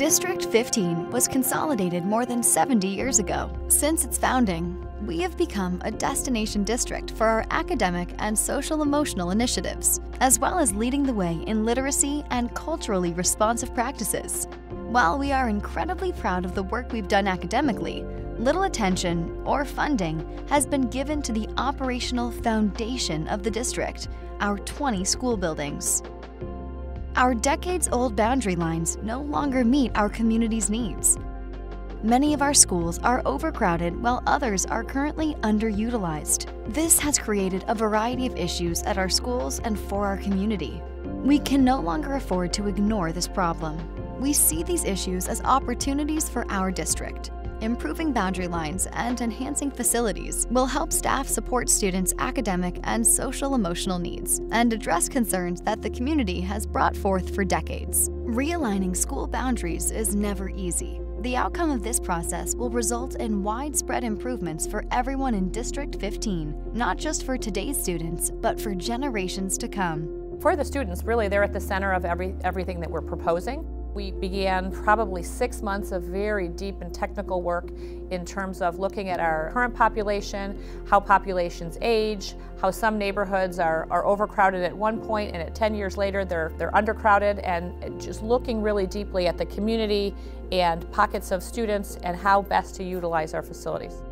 District 15 was consolidated more than 70 years ago. Since its founding, we have become a destination district for our academic and social-emotional initiatives, as well as leading the way in literacy and culturally responsive practices. While we are incredibly proud of the work we've done academically, little attention or funding has been given to the operational foundation of the district, our 20 school buildings. Our decades-old boundary lines no longer meet our community's needs. Many of our schools are overcrowded while others are currently underutilized. This has created a variety of issues at our schools and for our community. We can no longer afford to ignore this problem. We see these issues as opportunities for our district. Improving boundary lines and enhancing facilities will help staff support students' academic and social-emotional needs and address concerns that the community has brought forth for decades. Realigning school boundaries is never easy. The outcome of this process will result in widespread improvements for everyone in District 15, not just for today's students, but for generations to come. For the students, really, they're at the center of everything that we're proposing. We began probably 6 months of very deep and technical work in terms of looking at our current population, how populations age, how some neighborhoods are overcrowded at one point and at 10 years later they're undercrowded, and just looking really deeply at the community and pockets of students and how best to utilize our facilities.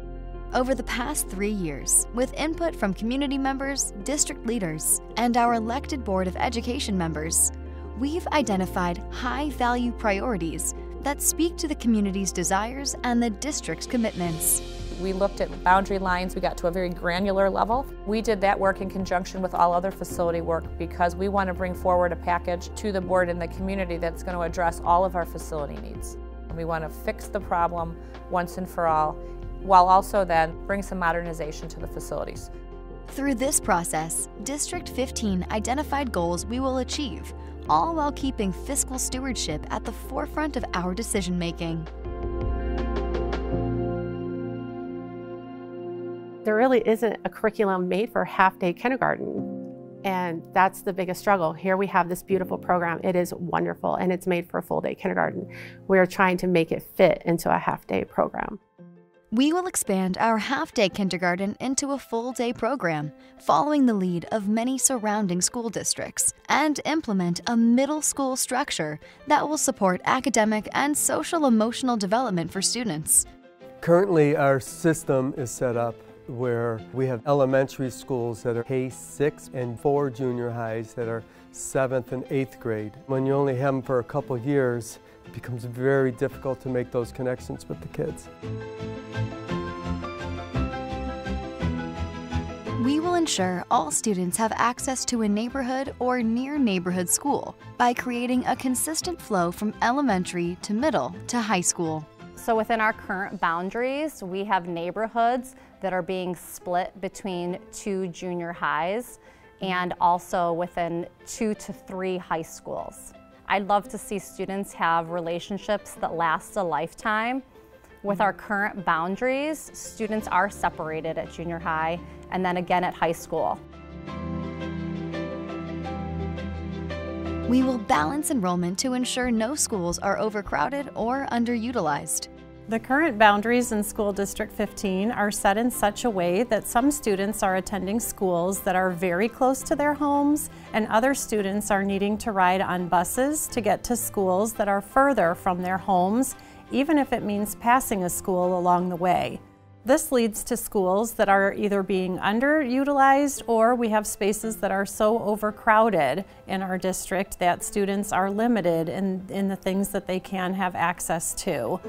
Over the past 3 years, with input from community members, district leaders, and our elected Board of Education members, we've identified high-value priorities that speak to the community's desires and the district's commitments. We looked at boundary lines, we got to a very granular level. We did that work in conjunction with all other facility work because we want to bring forward a package to the board and the community that's going to address all of our facility needs. We want to fix the problem once and for all, while also then bring some modernization to the facilities. Through this process, District 15 identified goals we will achieve, all while keeping fiscal stewardship at the forefront of our decision-making. There really isn't a curriculum made for half-day kindergarten, and that's the biggest struggle. Here we have this beautiful program. It is wonderful, and it's made for a full-day kindergarten. We're trying to make it fit into a half-day program. We will expand our half-day kindergarten into a full-day program, following the lead of many surrounding school districts, and implement a middle school structure that will support academic and social-emotional development for students. Currently, our system is set up where we have elementary schools that are K-6 and 4 junior highs that are 7th and 8th grade. When you only have them for a couple years, it becomes very difficult to make those connections with the kids. We will ensure all students have access to a neighborhood or near neighborhood school by creating a consistent flow from elementary to middle to high school. So within our current boundaries, we have neighborhoods that are being split between 2 junior highs and also within 2 to 3 high schools. I'd love to see students have relationships that last a lifetime. With our current boundaries, students are separated at junior high and then again at high school. We will balance enrollment to ensure no schools are overcrowded or underutilized. The current boundaries in School District 15 are set in such a way that some students are attending schools that are very close to their homes, and other students are needing to ride on buses to get to schools that are further from their homes, even if it means passing a school along the way. This leads to schools that are either being underutilized, or we have spaces that are so overcrowded in our district that students are limited in the things that they can have access to.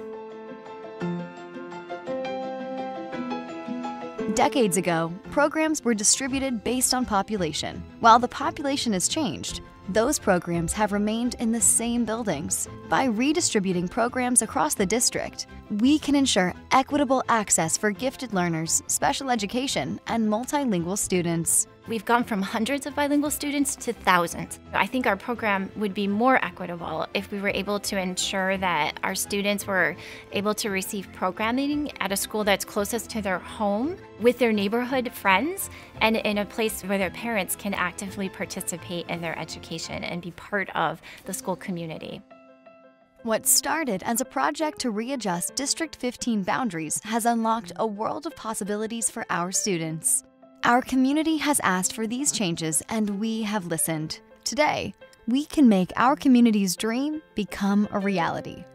Decades ago, programs were distributed based on population. While the population has changed, those programs have remained in the same buildings. By redistributing programs across the district, we can ensure equitable access for gifted learners, special education, and multilingual students. We've gone from hundreds of bilingual students to thousands. I think our program would be more equitable if we were able to ensure that our students were able to receive programming at a school that's closest to their home, with their neighborhood friends, and in a place where their parents can actively participate in their education and be part of the school community. What started as a project to readjust District 15 boundaries has unlocked a world of possibilities for our students. Our community has asked for these changes, and we have listened. Today, we can make our community's dream become a reality.